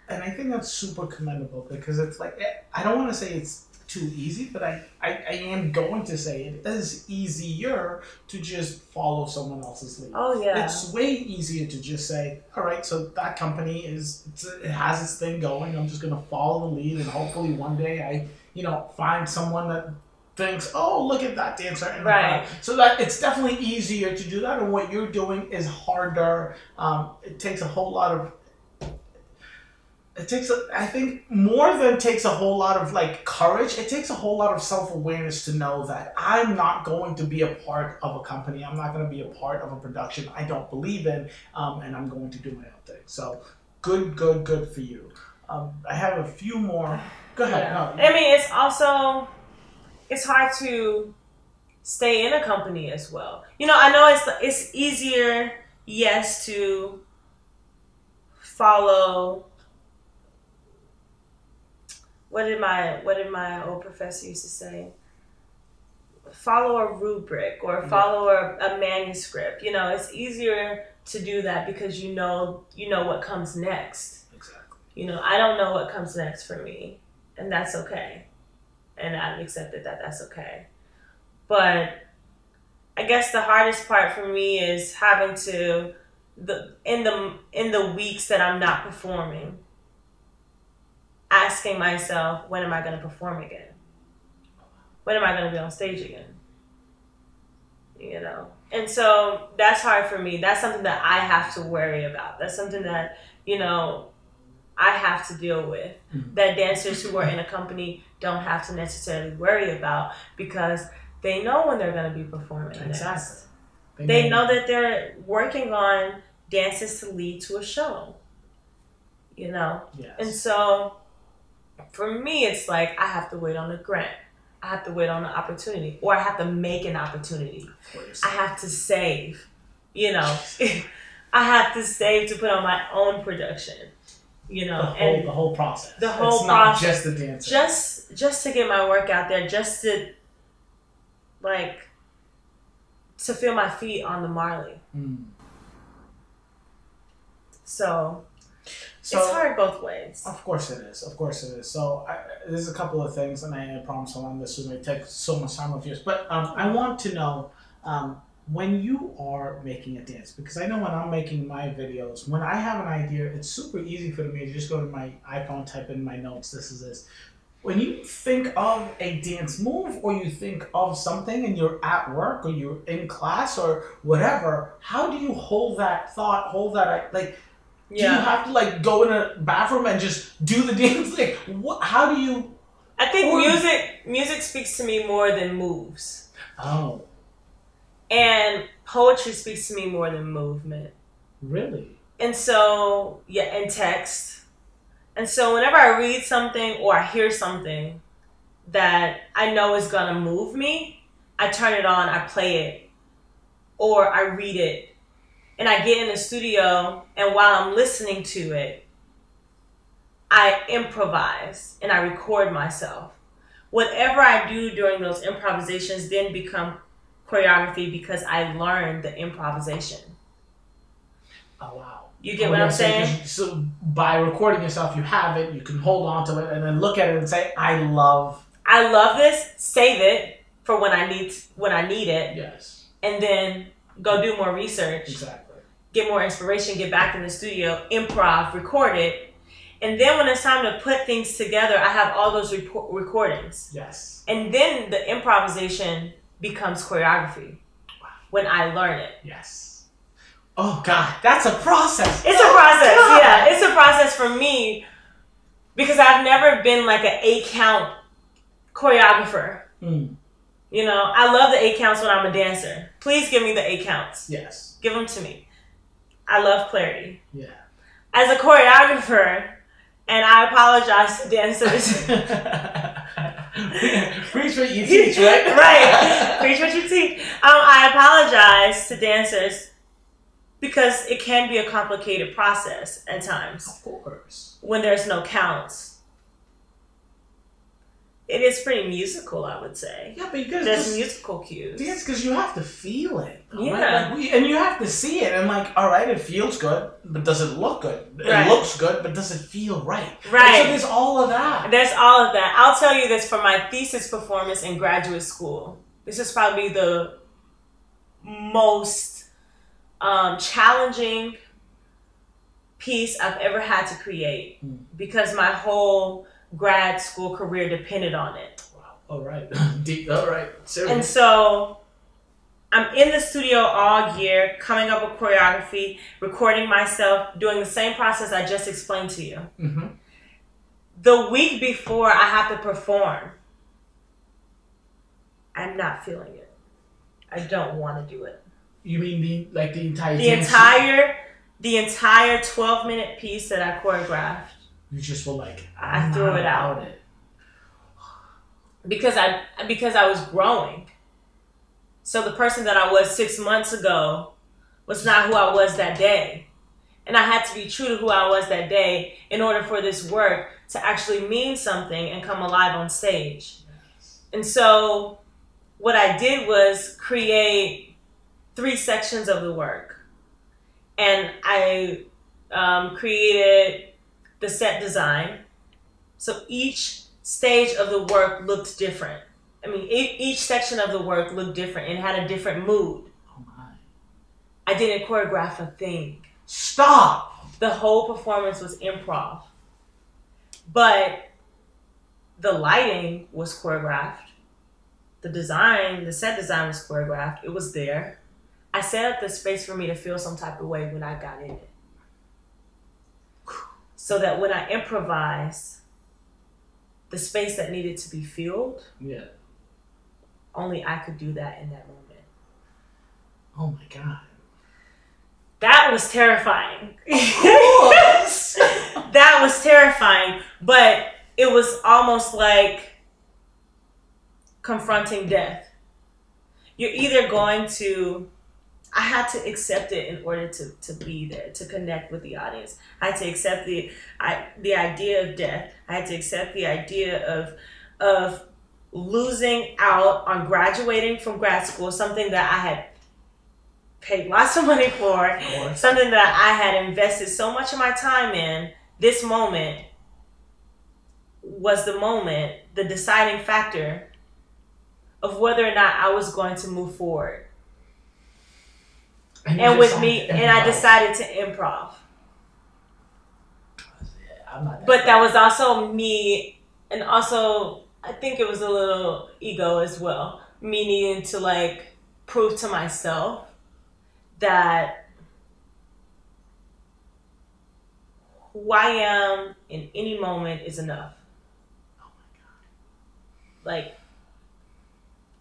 And I think that's super commendable because it's like, I don't want to say it's too easy, but I am going to say it is easier to just follow someone else's lead. Oh, yeah. It's way easier to just say, all right, so that company it has its thing going. I'm just going to follow the lead, and hopefully one day I, find someone that thinks, oh, look at that dancer in the crowd. So that it's definitely easier to do that, and what you're doing is harder. It takes a whole lot of I think more than takes a whole lot of like courage, it takes a whole lot of self-awareness to know that I'm not going to be a part of a company. I'm not going to be a part of a production I don't believe in, and I'm going to do my own thing. So good for you. I have a few more. Go ahead. Yeah. No. I mean, it's hard to stay in a company as well. I know it's easier, yes, to follow. What did my old professor used to say? Follow a rubric or follow a manuscript. It's easier to do that because you know what comes next. Exactly. I don't know what comes next for me, and that's okay. And I've accepted that that's okay. But I guess the hardest part for me is having to in the weeks that I'm not performing, asking myself, when am I going to perform again? When am I going to be on stage again? And so that's hard for me. That's something that I have to worry about. That's something that, I have to deal with. Mm-hmm. That dancers who are in a company don't have to necessarily worry about because they know when they're going to be performing. Exactly. They know that they're working on dances to lead to a show. Yes. And so for me, it's like I have to wait on a grant. I have to wait on an opportunity, or I have to make an opportunity. I have to save, I have to save to put on my own production, the whole process. The whole it's process. Not just the dancing. Just to get my work out there, just to feel my feet on the Marley. Mm. So it's hard both ways. Of course it is. So there's a couple of things, and I promise this will take so much time of yours. But I want to know when you are making a dance, because I know when I'm making my videos, when I have an idea, it's super easy for me to just go to my iPhone, type in my notes, this is this. When you think of a dance move, or you think of something and you're at work or you're in class or whatever, how do you hold that thought, do you have to go in a bathroom and just do the dance? How do you? I think music speaks to me more than moves. Oh. And poetry speaks to me more than movement. Really? And so, and text. And so whenever I read something or I hear something that I know is gonna move me, I turn it on, I play it, or I read it. And I get in the studio, and while I'm listening to it, I improvise and I record myself. Whatever I do during those improvisations then become choreography because I learned the improvisation. Oh, wow. You get what I'm saying? So by recording yourself, you have it, you can hold on to it, and then look at it and say, I love this, save it for when I need it. Yes. And then go do more research. Exactly. Get more inspiration, get back in the studio, improv, record it. And then when it's time to put things together, I have all those recordings. Yes. And then the improvisation becomes choreography when I learn it. Yes. Oh, God, that's a process. It's a process, yeah. It's a process for me because I've never been like an 8-count choreographer. Mm. I love the 8 counts when I'm a dancer. Please give me the 8 counts. Yes. Give them to me. I love clarity. Yeah. As a choreographer, and I apologize to dancers. Preach what you teach, right? Right. Preach what you teach. I apologize to dancers Because it can be a complicated process at times. Of course. When there's no counts. It is pretty musical, I would say. Yeah, because there's musical cues. Yes, because you have to feel it. Yeah. Right? And you have to see it. And like, all right, it feels good, but does it look good? Right. It looks good, but does it feel right? Right. And so there's all of that. There's all of that. I'll tell you this, for my thesis performance in graduate school, this is probably the most challenging piece I've ever had to create, because my whole grad school career depended on it. Wow. All right. Deep. All right. Serious. And so I'm in the studio all year, coming up with choreography, recording myself, doing the same process I just explained to you. Mm-hmm. The week before I have to perform, I'm not feeling it. I don't want to do it. You mean the entire the entire 12-minute piece that I choreographed? You just were like, I threw it out. Because I was growing. So the person that I was 6 months ago was not who I was that day. And I had to be true to who I was that day in order for this work to actually mean something and come alive on stage. Yes. And so what I did was create 3 sections of the work. And I created the set design. So each stage of the work looked different. I mean, each section of the work looked different and had a different mood. Oh my. I didn't choreograph a thing. Stop! The whole performance was improv. But the lighting was choreographed. The set design was choreographed. It was there. I set up the space for me to feel some type of way when I got in it. So that when I improvised, the space that needed to be filled, only I could do that in that moment. Oh my God. That was terrifying. Of course. That was terrifying, but it was almost like confronting death. You're either going to... I had to accept it in order to be there, to connect with the audience. I had to accept the idea of death. I had to accept the idea of losing out on graduating from grad school, something that I had paid lots of money for, something that I had invested so much of my time in. This moment was the deciding factor of whether or not I was going to move forward. And I decided to improv. But that was also me, and also I think it was a little ego as well. Me needing to like prove to myself that who I am in any moment is enough. Oh my God. Like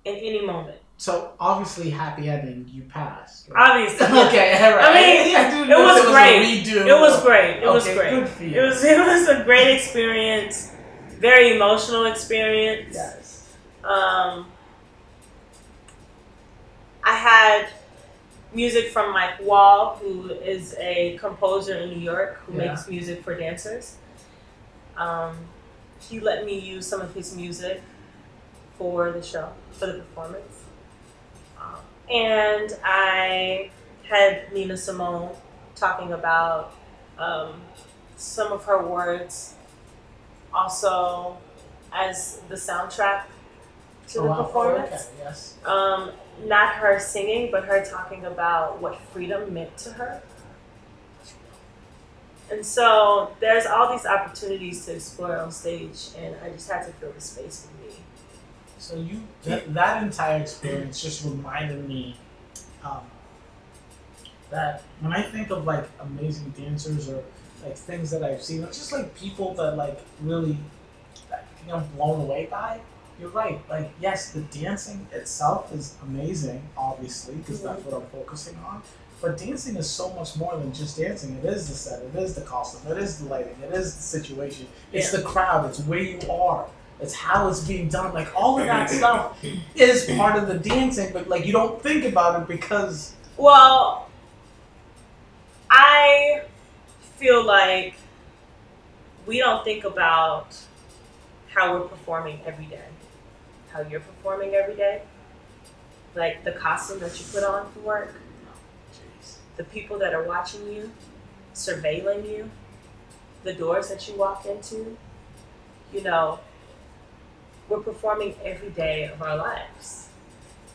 in any moment. So obviously, happy ending. You passed. Right? Obviously. Okay, all right. I mean, it was great. It was great. It was great. Good for you. It was a great experience. Very emotional experience. Yes. I had music from Mike Wall, who is a composer in New York who makes music for dancers. He let me use some of his music for the show, for the performance. And I had Nina Simone talking about some of her words also as the soundtrack to the performance. Okay, yes. Not her singing, but her talking about what freedom meant to her. And so there's all these opportunities to explore on stage, and I just had to fill the space with me. So that entire experience just reminded me that when I think of like amazing dancers or like things that I've seen, it's just like people that like really, I'm blown away by. You're right. Like, yes, the dancing itself is amazing, obviously, because that's what I'm focusing on. But dancing is so much more than just dancing. It is the set. It is the costume. It is the lighting. It is the situation. It's the crowd. It's where you are. It's how it's being done. Like, all of that stuff is part of the dancing, but like you don't think about it because... Well, I feel like we don't think about how we're performing every day, how you're performing every day, like the costume that you put on for work, the people that are watching you, surveilling you, the doors that you walk into. You know, we're performing every day of our lives.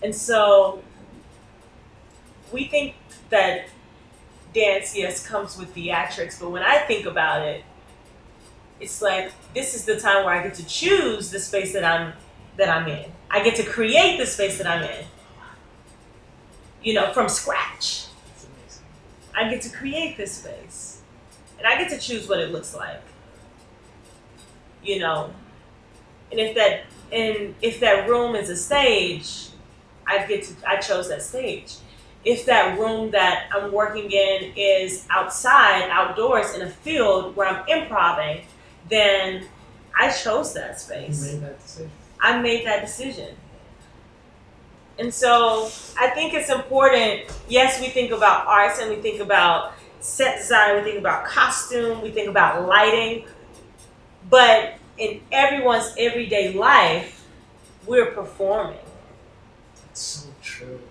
And so we think that dance, yes, comes with theatrics, but when I think about it, it's like this is the time where I get to choose the space that I'm in. I get to create the space that I'm in. You know, from scratch. That's amazing. I get to create this space. And I get to choose what it looks like. You know. And if that room is a stage, I chose that stage. If that room that I'm working in is outside, outdoors, in a field where I'm improvising, then I chose that space. You made that decision. I made that decision. And so I think it's important, yes, we think about arts and we think about set design, we think about costume, we think about lighting, but in everyone's everyday life, we're performing. That's so true.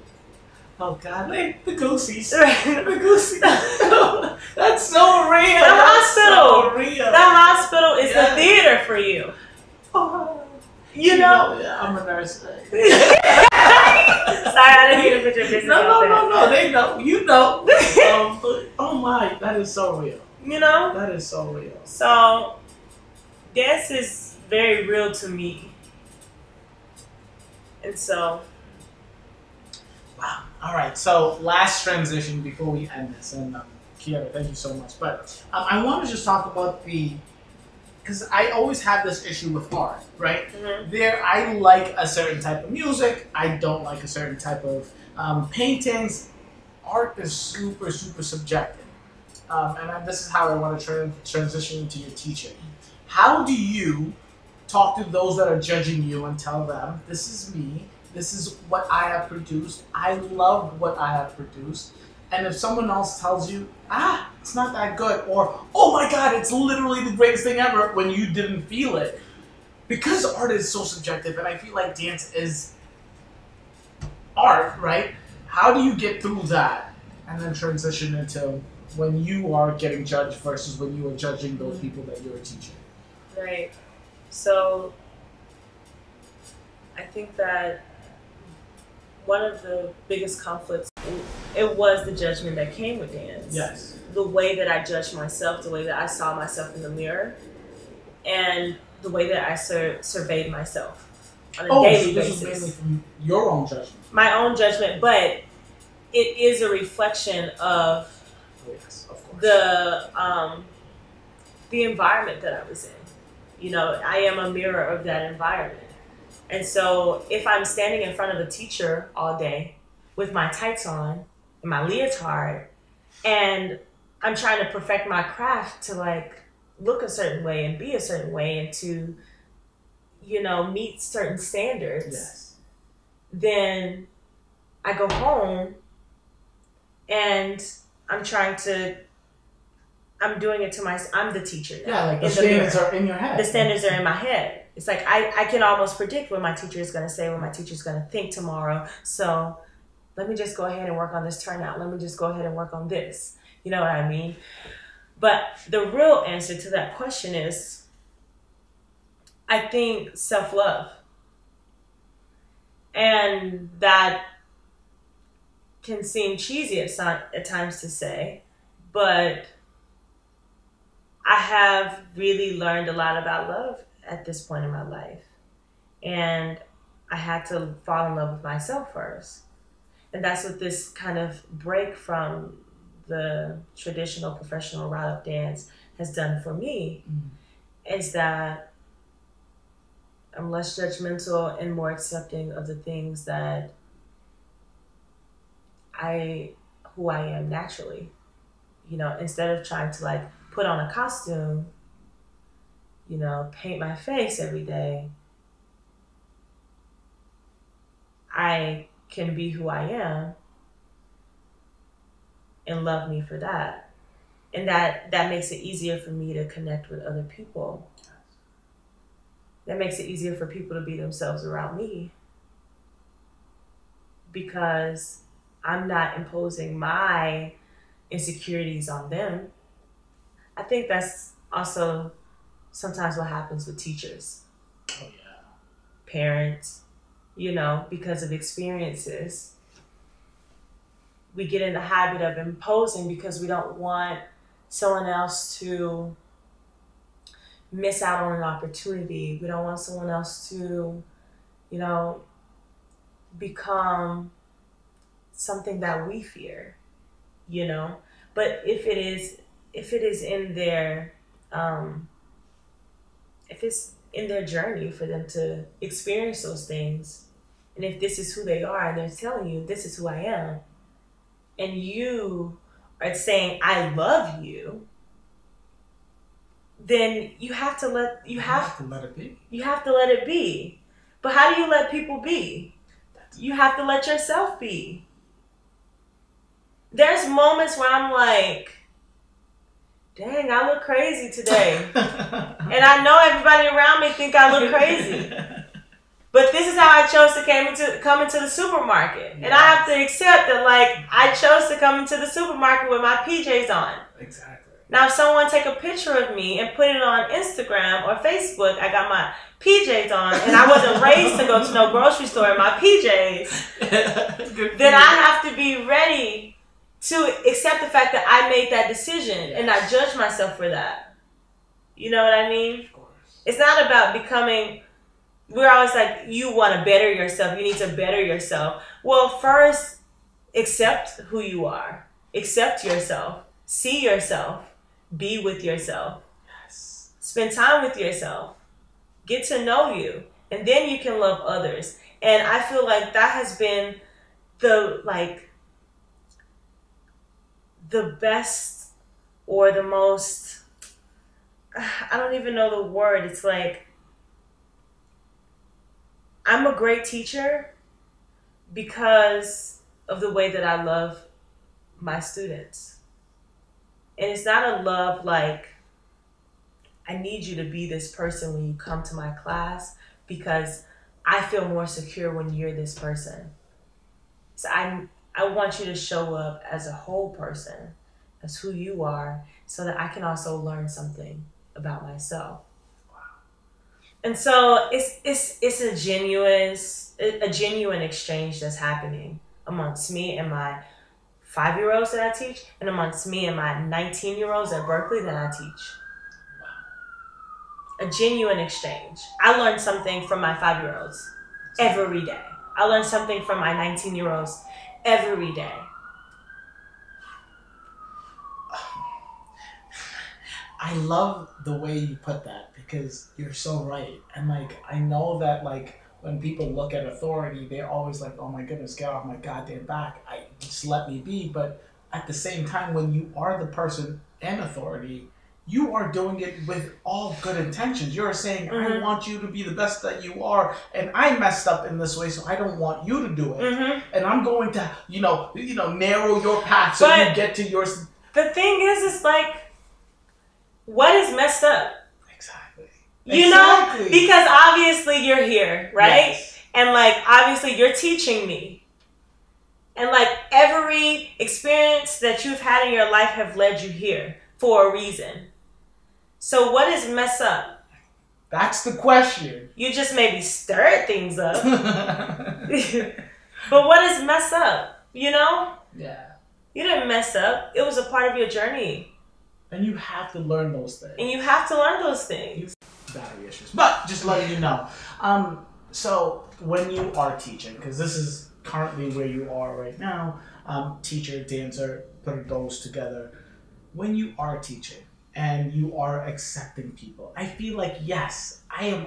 Oh God, like the goosies. The goosies. That's so real. The hospital. So real. The hospital is the theater for you. Oh, You know? Yeah, I'm a nurse. Sorry, I didn't mean to put your business out there. No. They know. You know. Oh my, that is so real. You know? That is so real. So, dance is very real to me. And so... Wow. All right. So last transition before we end this, and Keyaira, thank you so much. But I want to just talk about because I always have this issue with art, right? Mm-hmm. I like a certain type of music. I don't like a certain type of paintings. Art is super, super subjective. This is how I want to transition into your teaching. How do you talk to those that are judging you and tell them, this is me, this is what I have produced, I love what I have produced, and if someone else tells you, it's not that good, or, oh my God, it's literally the greatest thing ever, when you didn't feel it. Because art is so subjective, and I feel like dance is art, right? How do you get through that and then transition into when you are getting judged versus when you are judging those people that you're teaching? Right. So, I think that one of the biggest conflicts, it was the judgment that came with dance. Yes. The way that I judged myself, the way that I saw myself in the mirror, and the way that I surveyed myself on a daily basis. This is mainly from your own judgment. My own judgment, but it is a reflection of, of course, the environment that I was in. You know, I am a mirror of that environment. And so if I'm standing in front of a teacher all day with my tights on and my leotard, and I'm trying to perfect my craft to like look a certain way and be a certain way and to, you know, meet certain standards, yes, then I go home and I'm doing it to myself. I'm the teacher now. Yeah, like the standards are in your head. The standards are in my head. It's like I can almost predict what my teacher is going to say, what my teacher is going to think tomorrow. So let me just go ahead and work on this turnout. Let me just go ahead and work on this. You know what I mean? But the real answer to that question is, I think, self-love. And that can seem cheesy at times to say, but I have really learned a lot about love at this point in my life. And I had to fall in love with myself first. And that's what this kind of break from the traditional professional route of dance has done for me, is that I'm less judgmental and more accepting of the things that who I am naturally. You know, instead of trying to like put on a costume, you know, paint my face every day, I can be who I am and love me for that. And that makes it easier for me to connect with other people. That makes it easier for people to be themselves around me. Because I'm not imposing my insecurities on them. I think that's also sometimes what happens with teachers. Oh, yeah. Parents, because of experiences. We get in the habit of imposing because we don't want someone else to miss out on an opportunity. We don't want someone else to, become something that we fear, But if it is in their, if it's in their journey for them to experience those things, and if this is who they are and they're telling you, this is who I am, and you are saying, I love you, then you have to let it be. You have to let it be. But how do you let people be? You have to let yourself be. There's moments where I'm like, dang, I look crazy today. And I know everybody around me think I look crazy. But this is how I chose to come into the supermarket. Yes. And I have to accept that, I chose to come into the supermarket with my PJs on. Exactly. Now, if someone take a picture of me and put it on Instagram or Facebook, I got my PJs on, and I wasn't raised to go to no grocery store in my PJs, then I have to be ready to accept the fact that I made that decision and not judge myself for that. You know what I mean? Of course. It's not about becoming... We're always like, you want to better yourself. You need to better yourself. Well, first, accept who you are. Accept yourself. See yourself. Be with yourself. Yes. Spend time with yourself. Get to know you. And then you can love others. And I feel like that has been the best or the most... I don't even know the word. It's like... I'm a great teacher because of the way that I love my students. And it's not a love like, I need you to be this person when you come to my class because I feel more secure when you're this person. So I want you to show up as a whole person, as who you are, so that I can also learn something about myself. And so it's a genuine exchange that's happening amongst me and my 5-year-olds that I teach, and amongst me and my 19-year-olds at Berkeley that I teach. Wow. A genuine exchange. I learn something from my 5-year-olds every day. I learn something from my 19-year-olds every day. I love the way you put that because you're so right. And I know that when people look at authority, they're always like, oh my goodness, get off my goddamn back. Just let me be. But at the same time, when you are the person in authority, you are doing it with all good intentions. You're saying, I want you to be the best that you are. And I messed up in this way, so I don't want you to do it. And I'm going to, narrow your path so you get to yours. The thing is what is messed up? Exactly. You know? Because obviously you're here, right? Yes. And obviously you're teaching me. And every experience that you've had in your life have led you here for a reason. So what is messed up? That's the question. You just maybe stirred things up. But what is messed up? Yeah. You didn't mess up. It was a part of your journey. And you have to learn those things. Battery issues. But just letting you know. So when you are teaching, because this is currently where you are right now, teacher, dancer, put those together. When you are teaching and you are accepting people, I feel like, yes, I'm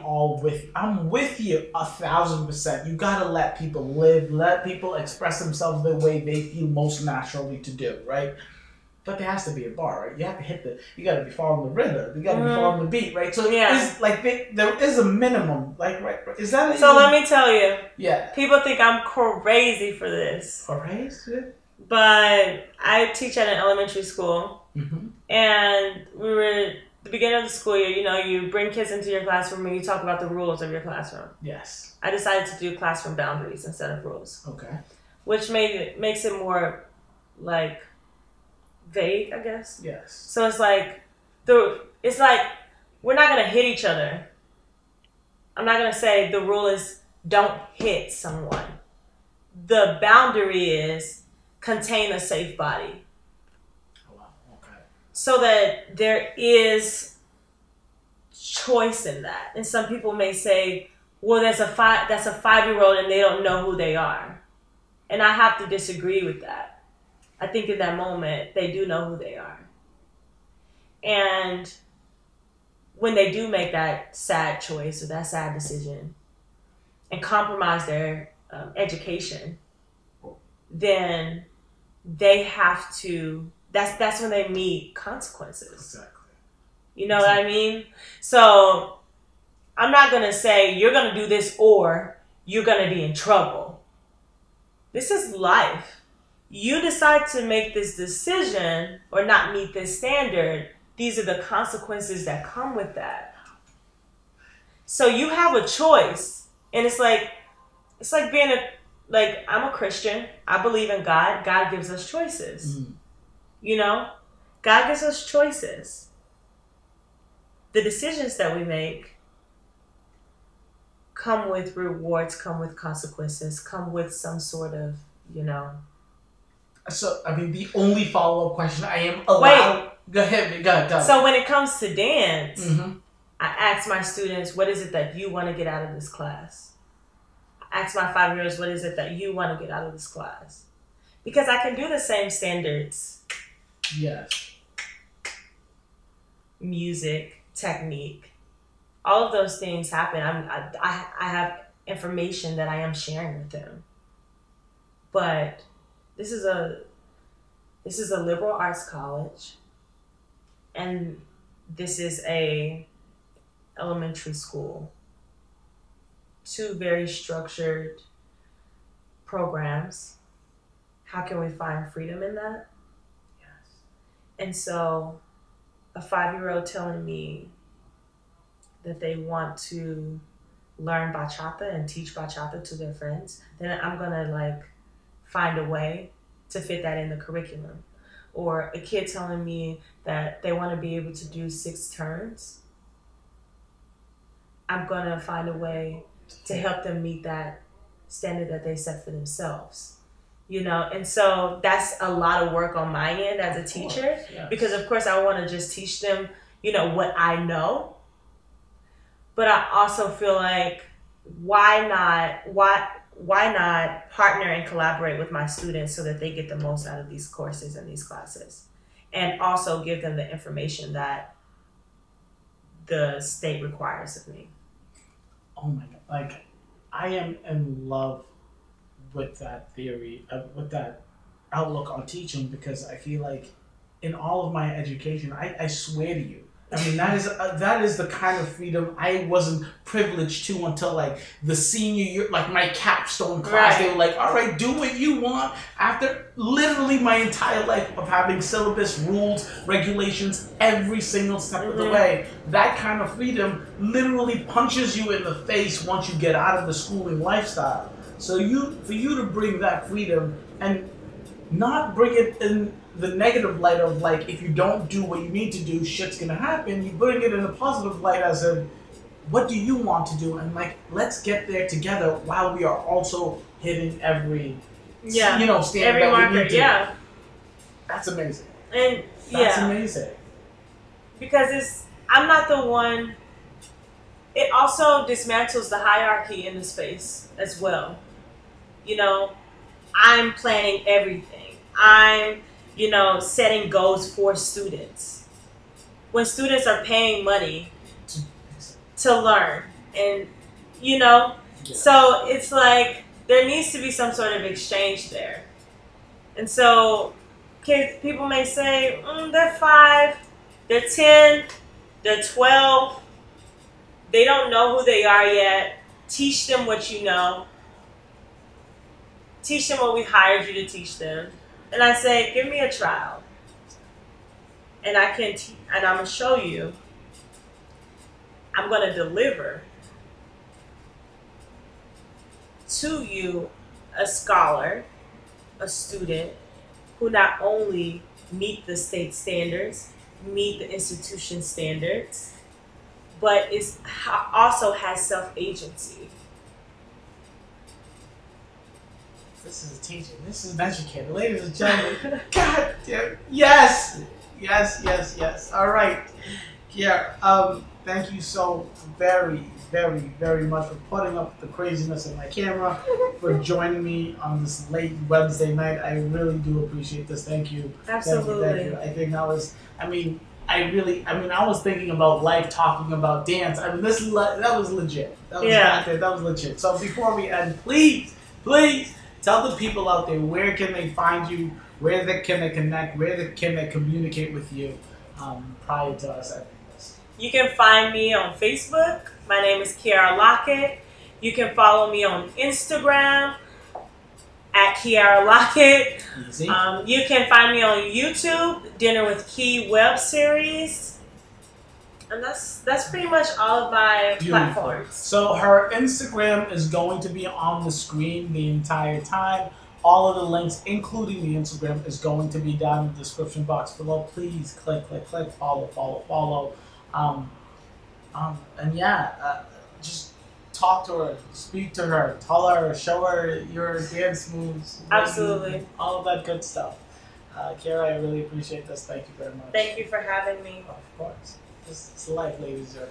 with you 1,000%. You gotta let people live, let people express themselves the way they feel most naturally to do, right? But there has to be a bar, right? You have to you gotta be following the rhythm. You gotta be following the beat, right? So there is a minimum, right? Is that so? Let me tell you. Yeah. People think I'm crazy for this. Crazy? but I teach at an elementary school, Mm-hmm. and we were the beginning of the school year. You know, you bring kids into your classroom and you talk about the rules of your classroom. Yes. I decided to do classroom boundaries instead of rules, Okay. which makes it more like vague, I guess. Yes. So it's like we're not gonna hit each other. I'm not gonna say the rule is don't hit someone. The boundary is contain a safe body. Oh, wow. Okay. So that there is choice in that. And some people may say, well, that's a 5-year-old and they don't know who they are. And I have to disagree with that. I think in that moment, they do know who they are. And when they do make that sad choice or that sad decision and compromise their education, then they have to, that's when they meet consequences. Exactly. You know what I mean? So I'm not going to say you're going to do this or you're going to be in trouble. This is life. You decide to make this decision or not meet this standard. These are the consequences that come with that. So you have a choice. And it's like being I'm a Christian. I believe in God. God gives us choices. Mm. You know? God gives us choices. The decisions that we make come with rewards, come with consequences, come with some sort of, you know. So, I mean, the only follow-up question I am allowed... Wait. Go ahead. So when it comes to dance, Mm-hmm. I ask my students, what is it that you want to get out of this class? I ask my 5-year-olds, what is it that you want to get out of this class? Because I can do the same standards. Yes. Music, technique, all of those things happen. I have information that I am sharing with them. But this is a liberal arts college, and this is a elementary school. 2 very structured programs. How can we find freedom in that? Yes. And so a 5-year-old telling me that they want to learn bachata and teach bachata to their friends, then I'm gonna find a way to fit that in the curriculum. Or a kid telling me that they want to be able to do 6 turns, I'm gonna find a way to help them meet that standard that they set for themselves. You know, and so that's a lot of work on my end as a teacher, yes. Because of course I want to just teach them, you know, what I know. But I also feel like why not partner and collaborate with my students so that they get the most out of these courses and these classes, and also give them the information that the state requires of me. Oh my God. I am in love with that theory, with that outlook on teaching, because I feel like in all of my education, I swear to you, I mean, that is the kind of freedom I wasn't privileged to until the senior year, my capstone class. Right. They were like, all right, do what you want. After literally my entire life of having syllabus, rules, regulations, every single step of the way, that kind of freedom literally punches you in the face once you get out of the schooling lifestyle. So for you to bring that freedom and not bring it in the negative light of if you don't do what you need to do, shit's gonna happen. You bring it in a positive light as in, what do you want to do? And let's get there together while we are also hitting every standard every that marker, we need to. yeah. That's amazing. And That's amazing. Because I'm not the one. It also dismantles the hierarchy in the space as well. You know, I'm planning everything. I'm setting goals for students. When students are paying money to learn, and so it's there needs to be some sort of exchange there. And so people may say, they're 5, they're 10, they're 12, they don't know who they are yet. Teach them what you know. Teach them what we hired you to teach them. And I say, give me a trial. And and I'm going to show you. I'm going to deliver to you a scholar, a student who not only meet the state standards, meet the institution standards, but also has self-agency. This is a teacher. This is an educator. Ladies and gentlemen. God damn. Yes. Yes, yes, yes. All right. Yeah. Thank you so very, very, very much for putting up the craziness of my camera, for joining me on this late Wednesday night. I really do appreciate this. Thank you. Absolutely. Thank you. I think that was, I was thinking about life, talking about dance. I mean, that was legit. That was legit. So before we end, please tell the people out there, where can they find you, where can they connect, can they communicate with you prior to us ending this. You can find me on Facebook. My name is Keyaira Lockett. You can follow me on Instagram at Keyaira Lockett. Easy. You can find me on YouTube, Dinner with Key web series. And that's pretty much all of my platforms. So her Instagram is going to be on the screen the entire time. All of the links, including the Instagram, is going to be down in the description box below. Please click, follow. And yeah, just talk to her, speak to her, tell her, show her your dance moves. Absolutely. All of that good stuff. Keyaira, I really appreciate this. Thank you very much. Thank you for having me. Of course. It's life, ladies. Life.